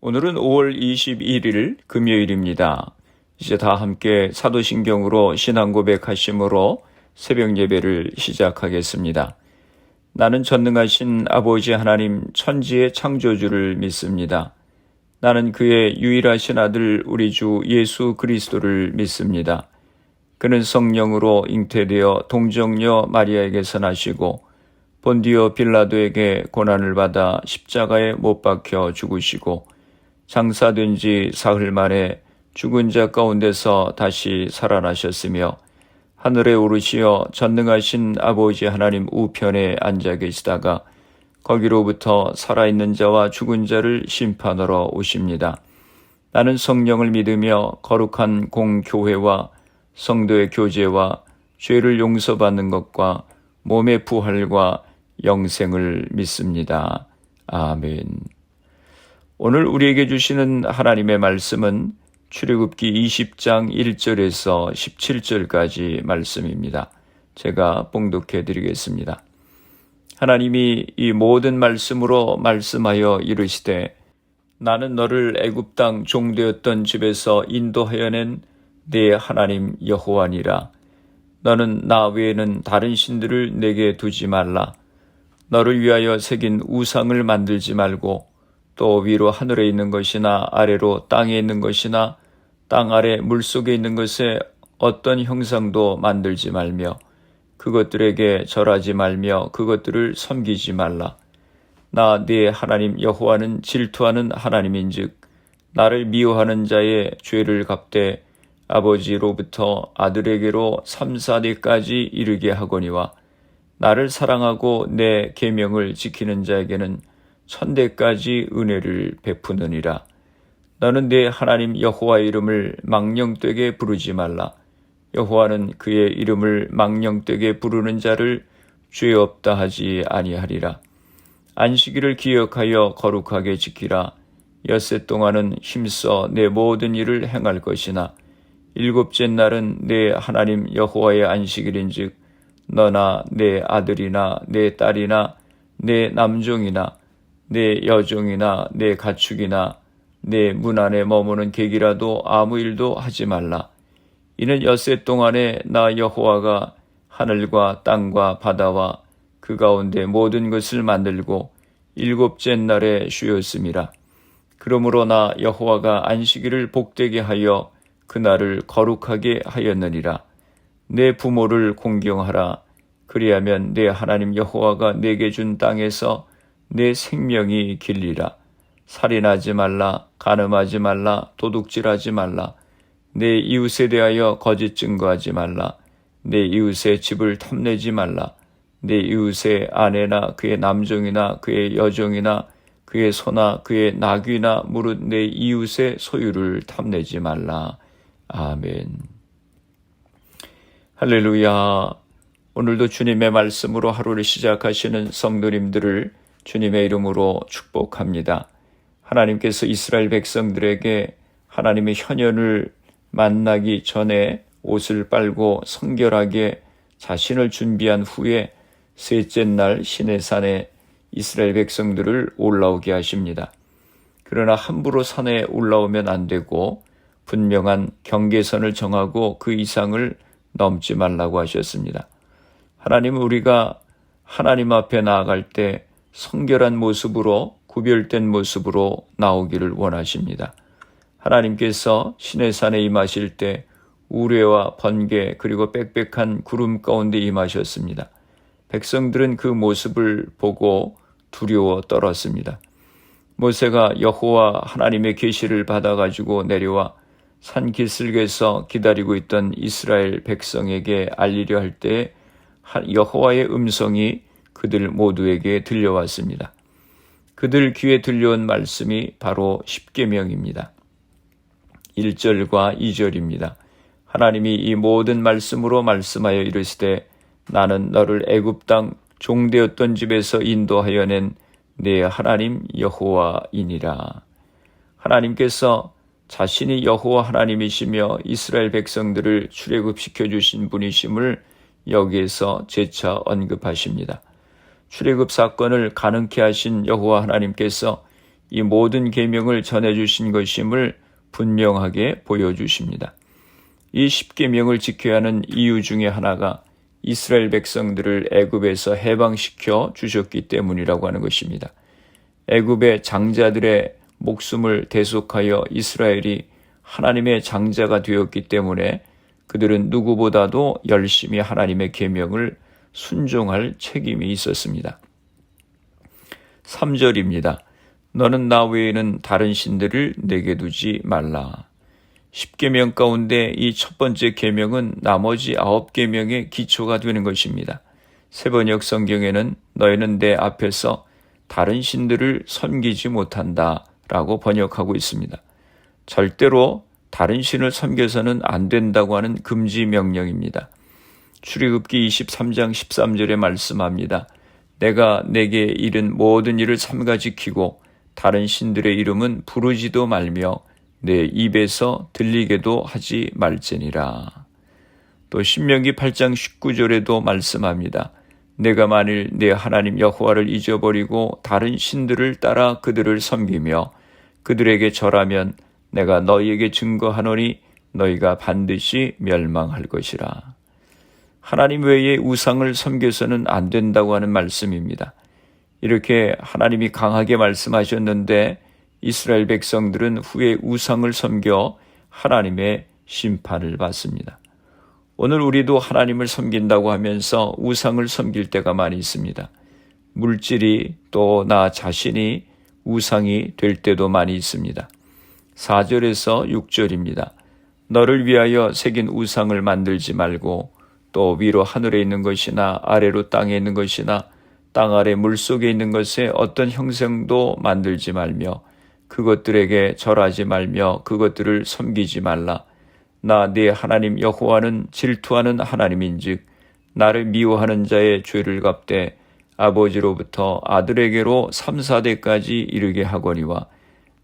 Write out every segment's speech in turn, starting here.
오늘은 5월 21일 금요일입니다. 이제 다 함께 사도신경으로 신앙 고백하심으로 새벽 예배를 시작하겠습니다. 나는 전능하신 아버지 하나님 천지의 창조주를 믿습니다. 나는 그의 유일하신 아들 우리 주 예수 그리스도를 믿습니다. 그는 성령으로 잉태되어 동정녀 마리아에게서 나시고 본디오 빌라도에게 고난을 받아 십자가에 못 박혀 죽으시고 장사된 지 사흘 만에 죽은 자 가운데서 다시 살아나셨으며 하늘에 오르시어 전능하신 아버지 하나님 우편에 앉아 계시다가 거기로부터 살아있는 자와 죽은 자를 심판하러 오십니다. 나는 성령을 믿으며 거룩한 공교회와 성도의 교제와 죄를 용서받는 것과 몸의 부활과 영생을 믿습니다. 아멘. 오늘 우리에게 주시는 하나님의 말씀은 출애굽기 20장 1절에서 17절까지 말씀입니다. 제가 봉독해 드리겠습니다. 하나님이 이 모든 말씀으로 말씀하여 이르시되 나는 너를 애굽 땅 종되었던 집에서 인도하여 낸 네 하나님 여호와니라. 너는 나 외에는 다른 신들을 내게 두지 말라. 너를 위하여 새긴 우상을 만들지 말고 또 위로 하늘에 있는 것이나 아래로 땅에 있는 것이나 땅 아래 물속에 있는 것에 어떤 형상도 만들지 말며 그것들에게 절하지 말며 그것들을 섬기지 말라. 나 네 하나님 여호와는 질투하는 하나님인즉 나를 미워하는 자의 죄를 갚되 아버지로부터 아들에게로 3, 4대까지 이르게 하거니와 나를 사랑하고 내 계명을 지키는 자에게는 1000대까지 은혜를 베푸느니라. 너는 네 하나님 여호와의 이름을 망령되게 부르지 말라. 여호와는 그의 이름을 망령되게 부르는 자를 죄 없다 하지 아니하리라. 안식일을 기억하여 거룩하게 지키라. 엿새 동안은 힘써 내 모든 일을 행할 것이나 일곱째 날은 내 하나님 여호와의 안식일인즉 너나 내 아들이나 내 딸이나 내 남종이나 내 여종이나 내 가축이나 내 문 안에 머무는 객이라도 아무 일도 하지 말라. 이는 엿새 동안에 나 여호와가 하늘과 땅과 바다와 그 가운데 모든 것을 만들고 일곱째 날에 쉬었음이라. 그러므로 나 여호와가 안식일을 복되게 하여 그날을 거룩하게 하였느니라. 내 부모를 공경하라. 그리하면 내 하나님 여호와가 내게 준 땅에서 내 생명이 길리라. 살인하지 말라. 간음하지 말라. 도둑질하지 말라. 내 이웃에 대하여 거짓 증거하지 말라. 내 이웃의 집을 탐내지 말라. 내 이웃의 아내나 그의 남종이나 그의 여종이나 그의 소나 그의 나귀나 무릇 내 이웃의 소유를 탐내지 말라. 아멘. 할렐루야. 오늘도 주님의 말씀으로 하루를 시작하시는 성도님들을 주님의 이름으로 축복합니다. 하나님께서 이스라엘 백성들에게 하나님의 현현을 만나기 전에 옷을 빨고 성결하게 자신을 준비한 후에 셋째 날 시내산에 이스라엘 백성들을 올라오게 하십니다. 그러나 함부로 산에 올라오면 안 되고 분명한 경계선을 정하고 그 이상을 넘지 말라고 하셨습니다. 하나님은 우리가 하나님 앞에 나아갈 때 성결한 모습으로 구별된 모습으로 나오기를 원하십니다. 하나님께서 시내산에 임하실 때 우레와 번개 그리고 빽빽한 구름 가운데 임하셨습니다. 백성들은 그 모습을 보고 두려워 떨었습니다. 모세가 여호와 하나님의 계시를 받아가지고 내려와 산 기슭에서 기다리고 있던 이스라엘 백성에게 알리려 할 때 여호와의 음성이 그들 모두에게 들려왔습니다. 그들 귀에 들려온 말씀이 바로 십계명입니다. 1절과 2절입니다. 하나님이 이 모든 말씀으로 말씀하여 이르시되 나는 너를 애굽 땅 종되었던 집에서 인도하여 낸 내 하나님 여호와이니라. 하나님께서 자신이 여호와 하나님이시며 이스라엘 백성들을 출애굽시켜 주신 분이심을 여기에서 재차 언급하십니다. 출애굽 사건을 가능케 하신 여호와 하나님께서 이 모든 계명을 전해주신 것임을 분명하게 보여주십니다. 이 10계명을 지켜야 하는 이유 중에 하나가 이스라엘 백성들을 애굽에서 해방시켜 주셨기 때문이라고 하는 것입니다. 애굽의 장자들의 목숨을 대속하여 이스라엘이 하나님의 장자가 되었기 때문에 그들은 누구보다도 열심히 하나님의 계명을 순종할 책임이 있었습니다. 3절입니다. 너는 나 외에는 다른 신들을 내게 두지 말라. 10계명 가운데 이 첫 번째 계명은 나머지 9계명의 기초가 되는 것입니다. 세번역 성경에는 너희는 내 앞에서 다른 신들을 섬기지 못한다 라고 번역하고 있습니다. 절대로 다른 신을 섬겨서는 안 된다고 하는 금지 명령입니다. 출애굽기 23장 13절에 말씀합니다. 내가 내게 이른 모든 일을 삼가 지키고 다른 신들의 이름은 부르지도 말며 내 입에서 들리게도 하지 말지니라. 또 신명기 8장 19절에도 말씀합니다. 내가 만일 내 하나님 여호와를 잊어버리고 다른 신들을 따라 그들을 섬기며 그들에게 절하면 내가 너희에게 증거하노니 너희가 반드시 멸망할 것이라. 하나님 외에 우상을 섬겨서는 안 된다고 하는 말씀입니다. 이렇게 하나님이 강하게 말씀하셨는데 이스라엘 백성들은 후에 우상을 섬겨 하나님의 심판을 받습니다. 오늘 우리도 하나님을 섬긴다고 하면서 우상을 섬길 때가 많이 있습니다. 물질이 또 나 자신이 우상이 될 때도 많이 있습니다. 4절에서 6절입니다. 너를 위하여 새긴 우상을 만들지 말고 또 위로 하늘에 있는 것이나 아래로 땅에 있는 것이나 땅 아래 물속에 있는 것에 어떤 형상도 만들지 말며 그것들에게 절하지 말며 그것들을 섬기지 말라. 나 네 하나님 여호와는 질투하는 하나님인즉 나를 미워하는 자의 죄를 갚되 아버지로부터 아들에게로 3, 4대까지 이르게 하거니와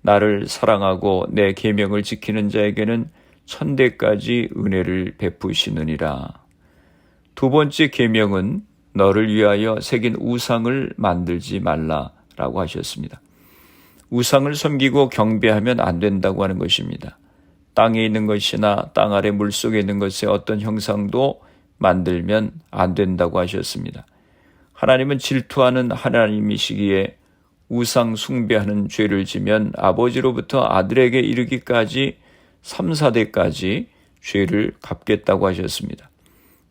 나를 사랑하고 내 계명을 지키는 자에게는 1000대까지 은혜를 베푸시느니라. 두 번째 계명은 너를 위하여 새긴 우상을 만들지 말라라고 하셨습니다. 우상을 섬기고 경배하면 안 된다고 하는 것입니다. 땅에 있는 것이나 땅 아래 물속에 있는 것의 어떤 형상도 만들면 안 된다고 하셨습니다. 하나님은 질투하는 하나님이시기에 우상 숭배하는 죄를 지면 아버지로부터 아들에게 이르기까지 3, 4대까지 죄를 갚겠다고 하셨습니다.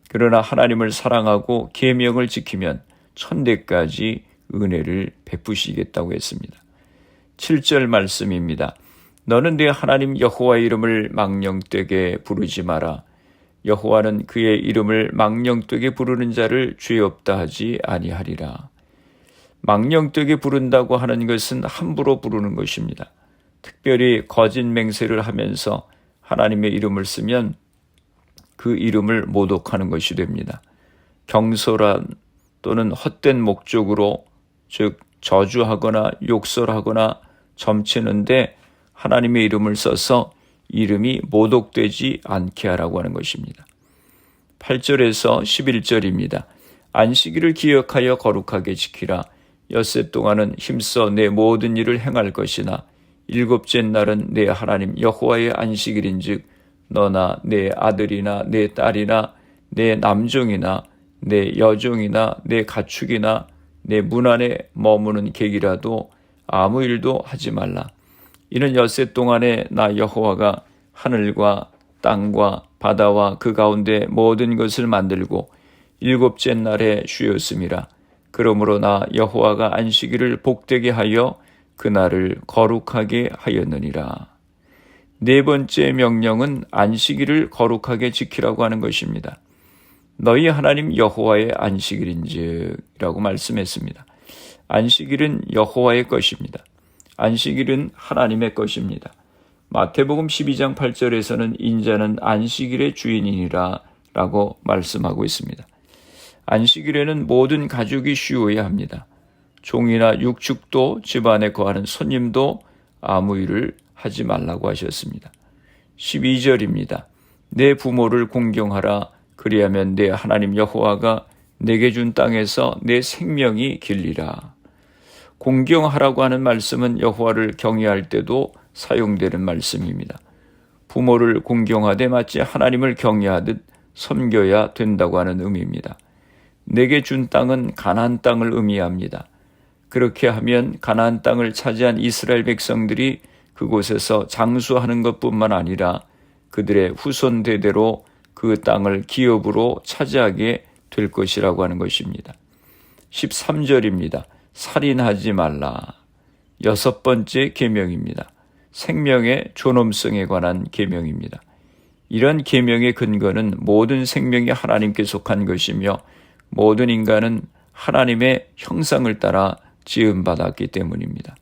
그러나 하나님을 사랑하고 계명을 지키면 1000대까지 은혜를 베푸시겠다고 했습니다. 7절 말씀입니다. 너는 네 하나님 여호와의 이름을 망령되게 부르지 마라. 여호와는 그의 이름을 망령되게 부르는 자를 죄 없다 하지 아니하리라. 망령되게 부른다고 하는 것은 함부로 부르는 것입니다. 특별히 거짓 맹세를 하면서 하나님의 이름을 쓰면 그 이름을 모독하는 것이 됩니다. 경솔한 또는 헛된 목적으로 즉 저주하거나 욕설하거나 점치는데 하나님의 이름을 써서 이름이 모독되지 않게 하라고 하는 것입니다. 8절에서 11절입니다. 안식일을 기억하여 거룩하게 지키라. 엿새 동안은 힘써 내 모든 일을 행할 것이나 일곱째 날은 내 하나님 여호와의 안식일인즉 너나 내 아들이나 내 딸이나 내 남종이나 내 여종이나 내 가축이나 내 문 안에 머무는 객이라도 아무 일도 하지 말라. 이는 엿새 동안에 나 여호와가 하늘과 땅과 바다와 그 가운데 모든 것을 만들고 일곱째 날에 쉬었음이라. 그러므로 나 여호와가 안식일을 복되게 하여 그날을 거룩하게 하였느니라. 네 번째 명령은 안식일을 거룩하게 지키라고 하는 것입니다. 너희 하나님 여호와의 안식일인지라고 말씀했습니다. 안식일은 여호와의 것입니다. 안식일은 하나님의 것입니다. 마태복음 12장 8절에서는 인자는 안식일의 주인이니라 라고 말씀하고 있습니다. 안식일에는 모든 가족이 쉬어야 합니다. 종이나 육축도 집안에 거하는 손님도 아무 일을 하지 말라고 하셨습니다. 12절입니다. 내 부모를 공경하라. 그리하면 내 하나님 여호와가 내게 준 땅에서 내 생명이 길리라. 공경하라고 하는 말씀은 여호와를 경외할 때도 사용되는 말씀입니다. 부모를 공경하되 마치 하나님을 경외하듯 섬겨야 된다고 하는 의미입니다. 내게 준 땅은 가나안 땅을 의미합니다. 그렇게 하면 가나안 땅을 차지한 이스라엘 백성들이 그곳에서 장수하는 것뿐만 아니라 그들의 후손 대대로 그 땅을 기업으로 차지하게 될 것이라고 하는 것입니다. 13절입니다. 살인하지 말라. 6번째 계명입니다. 생명의 존엄성에 관한 계명입니다. 이런 계명의 근거는 모든 생명이 하나님께 속한 것이며 모든 인간은 하나님의 형상을 따라 지음받았기 때문입니다.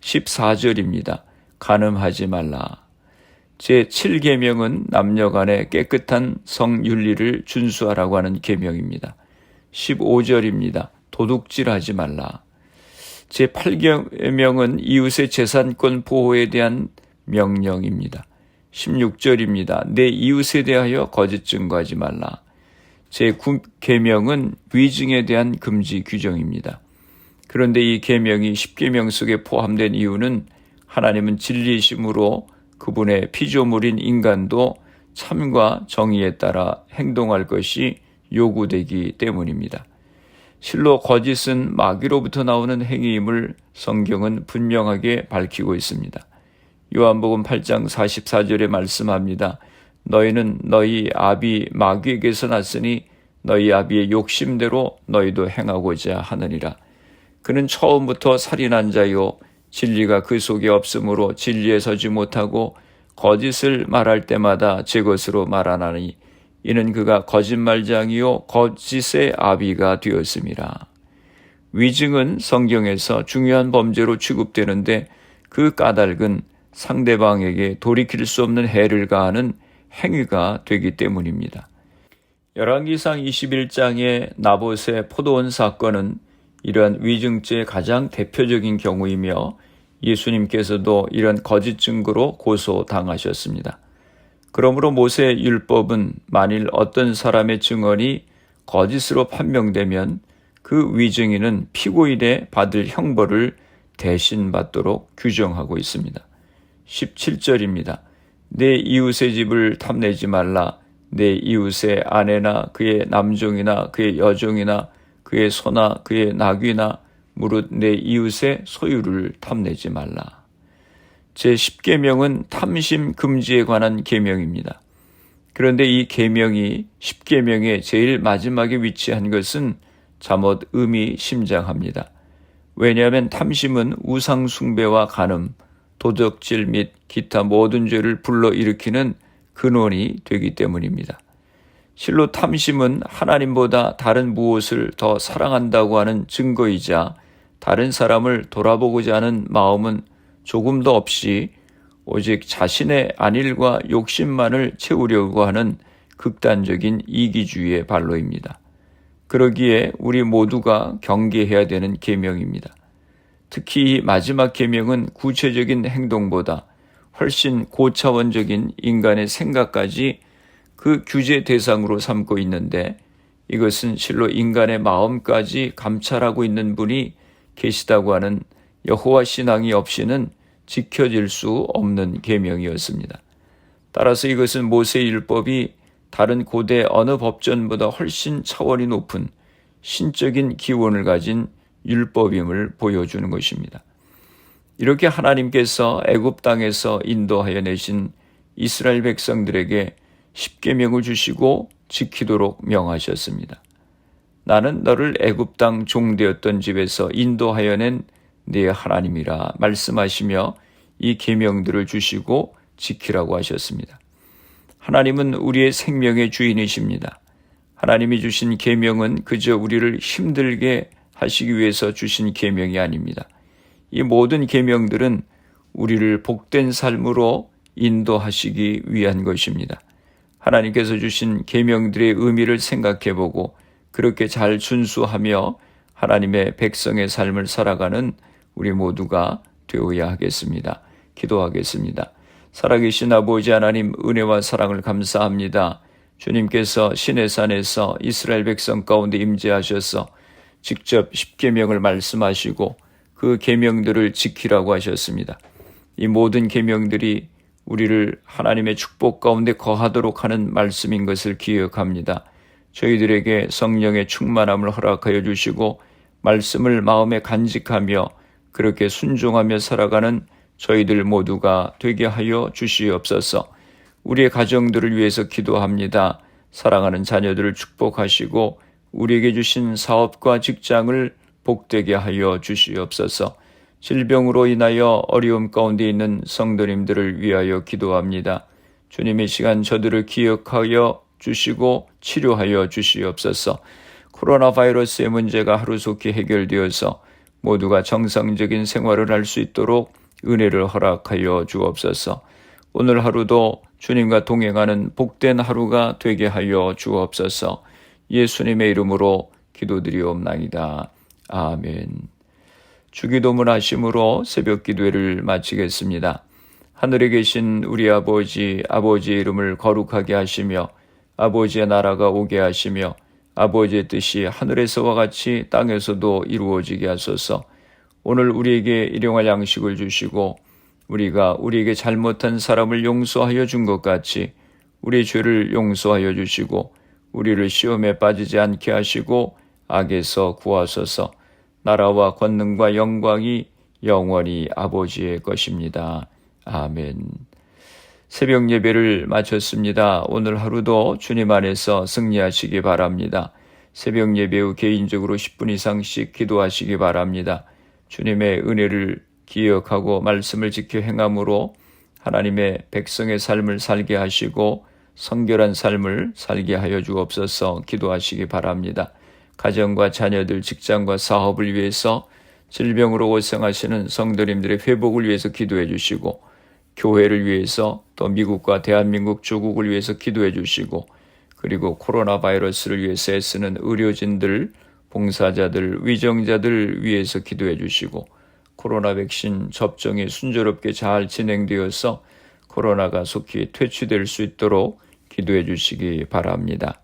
14절입니다. 간음하지 말라. 제7계명은 남녀 간의 깨끗한 성윤리를 준수하라고 하는 계명입니다. 15절입니다. 도둑질하지 말라. 제8계명은 이웃의 재산권 보호에 대한 명령입니다. 16절입니다. 내 이웃에 대하여 거짓 증거하지 말라. 제9계명은 위증에 대한 금지 규정입니다. 그런데 이 계명이 10계명 속에 포함된 이유는 하나님은 진리이심으로 그분의 피조물인 인간도 참과 정의에 따라 행동할 것이 요구되기 때문입니다. 실로 거짓은 마귀로부터 나오는 행위임을 성경은 분명하게 밝히고 있습니다. 요한복음 8장 44절에 말씀합니다. 너희는 너희 아비 마귀에게서 났으니 너희 아비의 욕심대로 너희도 행하고자 하느니라. 그는 처음부터 살인한 자요 진리가 그 속에 없으므로 진리에 서지 못하고 거짓을 말할 때마다 제 것으로 말하나니 이는 그가 거짓말장이요 거짓의 아비가 되었음이라. 위증은 성경에서 중요한 범죄로 취급되는데 그 까닭은 상대방에게 돌이킬 수 없는 해를 가하는 행위가 되기 때문입니다. 열왕기상 21장의 나봇의 포도원 사건은 이러한 위증죄의 가장 대표적인 경우이며 예수님께서도 이런 거짓 증거로 고소당하셨습니다. 그러므로 모세의 율법은 만일 어떤 사람의 증언이 거짓으로 판명되면 그 위증인은 피고인의 받을 형벌을 대신 받도록 규정하고 있습니다. 17절입니다. 내 이웃의 집을 탐내지 말라. 내 이웃의 아내나 그의 남종이나 그의 여종이나 그의 소나 그의 나귀나 무릇 내 이웃의 소유를 탐내지 말라. 제10계명은 탐심 금지에 관한 계명입니다. 그런데 이 계명이 10계명의 제일 마지막에 위치한 것은 잠옷 의미심장합니다. 왜냐하면 탐심은 우상 숭배와 간음, 도적질 및 기타 모든 죄를 불러일으키는 근원이 되기 때문입니다. 실로 탐심은 하나님보다 다른 무엇을 더 사랑한다고 하는 증거이자 다른 사람을 돌아보고자 하는 마음은 조금도 없이 오직 자신의 안일과 욕심만을 채우려고 하는 극단적인 이기주의의 발로입니다. 그러기에 우리 모두가 경계해야 되는 계명입니다. 특히 이 마지막 계명은 구체적인 행동보다 훨씬 고차원적인 인간의 생각까지 그 규제 대상으로 삼고 있는데 이것은 실로 인간의 마음까지 감찰하고 있는 분이 계시다고 하는 여호와 신앙이 없이는 지켜질 수 없는 계명이었습니다. 따라서 이것은 모세의 율법이 다른 고대 어느 법전보다 훨씬 차원이 높은 신적인 기원을 가진 율법임을 보여주는 것입니다. 이렇게 하나님께서 애굽 땅에서 인도하여 내신 이스라엘 백성들에게 십계명을 주시고 지키도록 명하셨습니다. 나는 너를 애굽 땅 종되었던 집에서 인도하여 낸 네 하나님이라 말씀하시며 이 계명들을 주시고 지키라고 하셨습니다. 하나님은 우리의 생명의 주인이십니다. 하나님이 주신 계명은 그저 우리를 힘들게 하시기 위해서 주신 계명이 아닙니다. 이 모든 계명들은 우리를 복된 삶으로 인도하시기 위한 것입니다. 하나님께서 주신 계명들의 의미를 생각해보고 그렇게 잘 준수하며 하나님의 백성의 삶을 살아가는 우리 모두가 되어야 하겠습니다. 기도하겠습니다. 살아계신 아버지 하나님, 은혜와 사랑을 감사합니다. 주님께서 시내산에서 이스라엘 백성 가운데 임재하셔서 직접 십계명을 말씀하시고 그 계명들을 지키라고 하셨습니다. 이 모든 계명들이 우리를 하나님의 축복 가운데 거하도록 하는 말씀인 것을 기억합니다. 저희들에게 성령의 충만함을 허락하여 주시고 말씀을 마음에 간직하며 그렇게 순종하며 살아가는 저희들 모두가 되게 하여 주시옵소서. 우리의 가정들을 위해서 기도합니다. 사랑하는 자녀들을 축복하시고 우리에게 주신 사업과 직장을 복되게 하여 주시옵소서. 질병으로 인하여 어려움 가운데 있는 성도님들을 위하여 기도합니다. 주님의 시간 저들을 기억하여 주시고 치료하여 주시옵소서. 코로나 바이러스의 문제가 하루속히 해결되어서 모두가 정상적인 생활을 할 수 있도록 은혜를 허락하여 주옵소서. 오늘 하루도 주님과 동행하는 복된 하루가 되게 하여 주옵소서. 예수님의 이름으로 기도드리옵나이다. 아멘. 주기도문 하심으로 새벽 기도회를 마치겠습니다. 하늘에 계신 우리 아버지, 아버지의 이름을 거룩하게 하시며 아버지의 나라가 오게 하시며 아버지의 뜻이 하늘에서와 같이 땅에서도 이루어지게 하소서. 오늘 우리에게 일용할 양식을 주시고 우리가 우리에게 잘못한 사람을 용서하여 준 것 같이 우리 죄를 용서하여 주시고 우리를 시험에 빠지지 않게 하시고 악에서 구하소서. 나라와 권능과 영광이 영원히 아버지의 것입니다. 아멘. 새벽 예배를 마쳤습니다. 오늘 하루도 주님 안에서 승리하시기 바랍니다. 새벽 예배 후 개인적으로 10분 이상씩 기도하시기 바랍니다. 주님의 은혜를 기억하고 말씀을 지켜 행함으로 하나님의 백성의 삶을 살게 하시고 성결한 삶을 살게 하여 주옵소서. 기도하시기 바랍니다. 가정과 자녀들, 직장과 사업을 위해서 질병으로 고생하시는 성도님들의 회복을 위해서 기도해 주시고 교회를 위해서 또 미국과 대한민국 조국을 위해서 기도해 주시고 그리고 코로나 바이러스를 위해서 애쓰는 의료진들, 봉사자들, 위정자들 위해서 기도해 주시고 코로나 백신 접종이 순조롭게 잘 진행되어서 코로나가 속히 퇴치될 수 있도록 기도해 주시기 바랍니다.